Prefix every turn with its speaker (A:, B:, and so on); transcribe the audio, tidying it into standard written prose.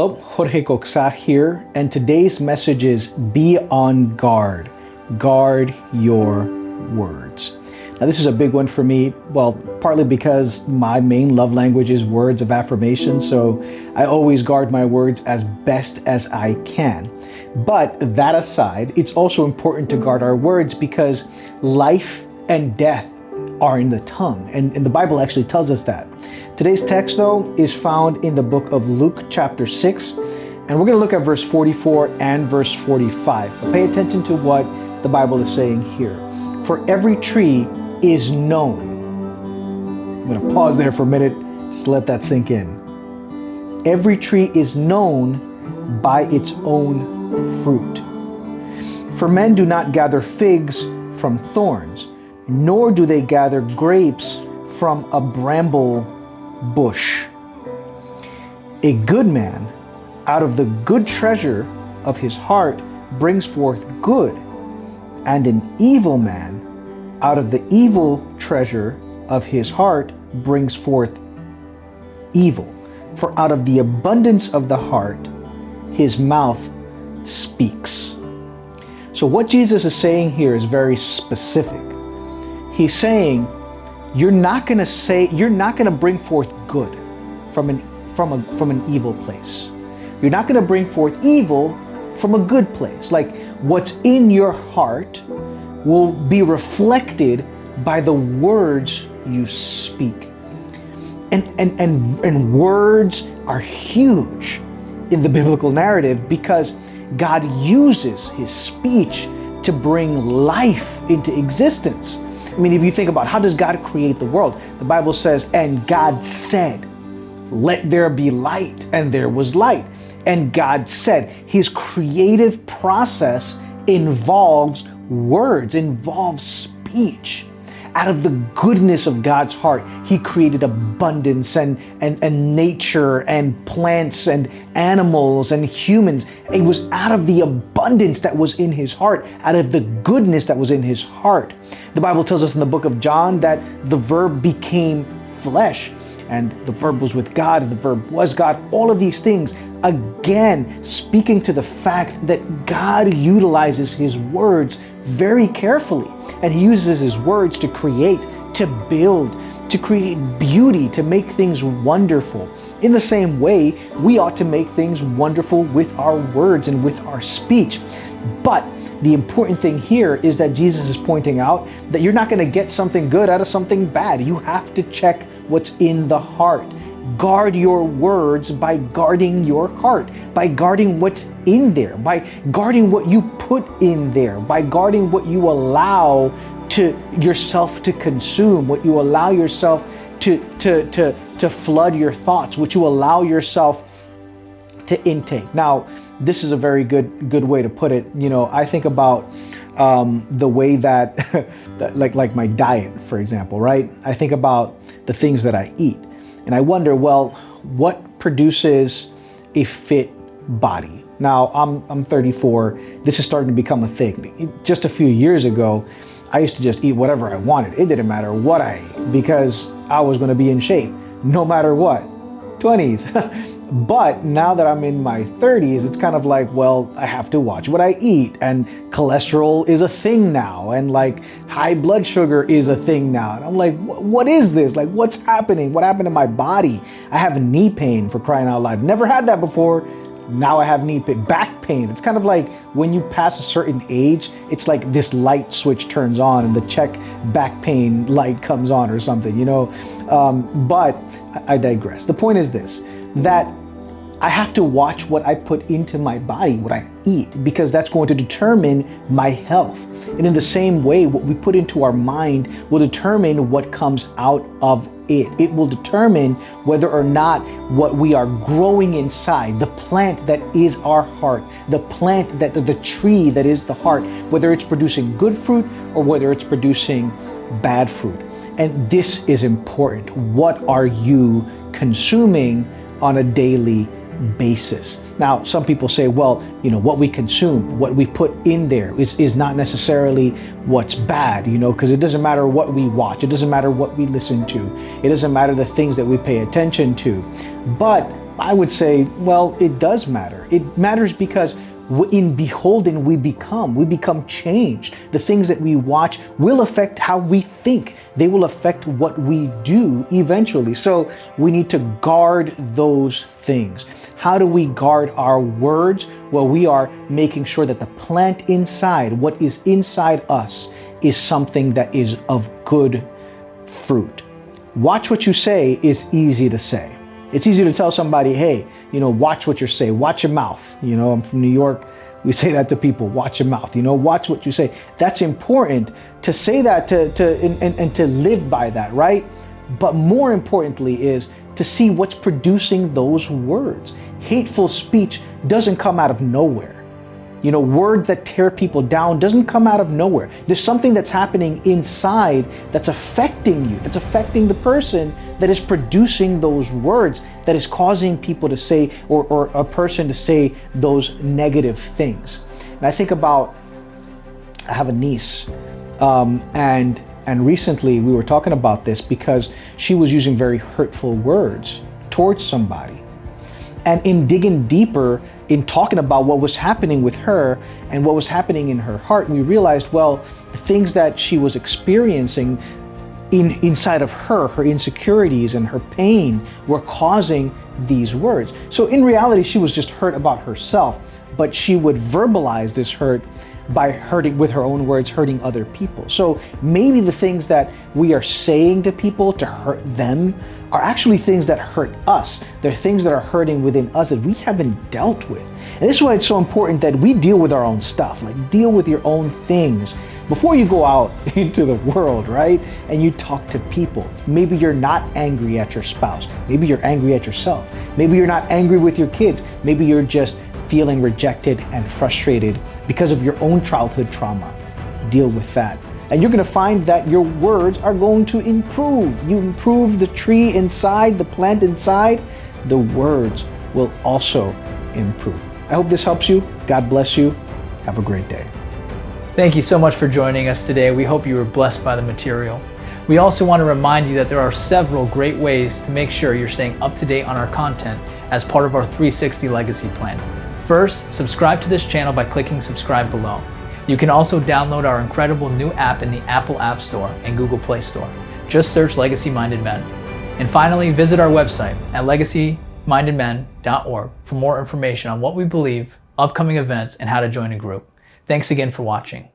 A: Hello, Jorge Coxaj here, and today's message is be on guard. Guard your words. Now, this is a big one for me, well, partly because my main love language is words of affirmation, so I always guard my words as best as I can. But that aside, it's also important to guard our words because life and death are in the tongue, and the Bible actually tells us that. Today's text, though, is found in the book of Luke chapter 6, and we're going to look at verse 44 and verse 45. But pay attention to what the Bible is saying here. For every tree is known. I'm going to pause there for a minute, just let that sink in. Every tree is known by its own fruit. For men do not gather figs from thorns, nor do they gather grapes from a bramble bush. A good man out of the good treasure of his heart brings forth good, and an evil man out of the evil treasure of his heart brings forth evil. For out of the abundance of the heart, his mouth speaks. So what Jesus is saying here is very specific. He's saying, you're not going to bring forth good from an evil place. You're not going to bring forth evil from a good place. Like what's in your heart will be reflected by the words you speak. And words are huge in the biblical narrative because God uses his speech to bring life into existence. I mean, if you think about how does God create the world? The Bible says, and God said, let there be light, and there was light. And God said, his creative process involves words, involves speech. Out of the goodness of God's heart, he created abundance and nature and plants and animals and humans. It was out of the abundance that was in his heart, out of the goodness that was in his heart. The Bible tells us in the book of John that the Verb became flesh, and the Verb was with God, and the Verb was God. All of these things, again, speaking to the fact that God utilizes his words very carefully. And he uses his words to create, to build, to create beauty, to make things wonderful. In the same way, we ought to make things wonderful with our words and with our speech. But the important thing here is that Jesus is pointing out that you're not going to get something good out of something bad. You have to check what's in the heart. Guard your words by guarding your heart, by guarding what's in there, by guarding what you put in there, by guarding what you allow to yourself to consume, what you allow yourself to flood your thoughts, what you allow yourself to intake. Now, this is a very good way to put it. You know, I think about the way that, like my diet, for example, right? I think about the things that I eat. And I wonder, well, what produces a fit body? Now, I'm 34. This is starting to become a thing. Just a few years ago, I used to just eat whatever I wanted. It didn't matter what I ate because I was going to be in shape no matter what. 20s. But now that I'm in my 30s, it's kind of like, well, I have to watch what I eat, and cholesterol is a thing now, and like high blood sugar is a thing now. And I'm like, what is this? Like, what's happening? What happened to my body? I have knee pain, for crying out loud. Never had that before. Now I have knee pain, back pain. It's kind of like when you pass a certain age, it's like this light switch turns on and the check back pain light comes on or something, you know. But I digress. The point is this, that I have to watch what I put into my body, what I eat, because that's going to determine my health. And in the same way, what we put into our mind will determine what comes out of it. It will determine whether or not what we are growing inside, the plant that is our heart, the plant that the tree that is the heart, whether it's producing good fruit or whether it's producing bad fruit. And this is important. What are you consuming on a daily basis? Now, some people say, well, you know, what we consume, what we put in there is not necessarily what's bad, you know, because it doesn't matter what we watch. It doesn't matter what we listen to. It doesn't matter the things that we pay attention to. But I would say, well, it does matter. It matters because in beholding, we become changed. The things that we watch will affect how we think. They will affect what we do eventually. So we need to guard those things. How do we guard our words? Well, we are making sure that the plant inside, what is inside us, is something that is of good fruit. Watch what you say is easy to say. It's easy to tell somebody, hey, watch what you say, watch your mouth. I'm from New York. We say that to people, watch your mouth, watch what you say. That's important to say that and to live by that, right? But more importantly is to see what's producing those words. Hateful speech doesn't come out of nowhere. Words that tear people down doesn't come out of nowhere. There's something that's happening inside that's affecting you, that's affecting the person that is producing those words, that is causing people to say, or a person to say those negative things. And I think about, I have a niece, and recently we were talking about this because she was using very hurtful words towards somebody. And in digging deeper, in talking about what was happening with her and what was happening in her heart, we realized, well, the things that she was experiencing inside of her insecurities and her pain were causing these words. So in reality, she was just hurt about herself, but she would verbalize this hurt by hurting with her own words, hurting other people. So maybe the things that we are saying to people to hurt them are actually things that hurt us. They're things that are hurting within us that we haven't dealt with. And this is why it's so important that we deal with our own stuff, like deal with your own things before you go out into the world, right? And you talk to people. Maybe you're not angry at your spouse. Maybe you're angry at yourself. Maybe you're not angry with your kids. Maybe you're just feeling rejected and frustrated because of your own childhood trauma. Deal with that. And you're going to find that your words are going to improve. You improve the tree inside, the plant inside, the words will also improve. I hope this helps you. God bless you. Have a great day.
B: Thank you so much for joining us today. We hope you were blessed by the material. We also want to remind you that there are several great ways to make sure you're staying up to date on our content as part of our 360 Legacy Plan. First, subscribe to this channel by clicking subscribe below. You can also download our incredible new app in the Apple App Store and Google Play Store. Just search Legacy Minded Men. And finally, visit our website at legacymindedmen.org for more information on what we believe, upcoming events, and how to join a group. Thanks again for watching.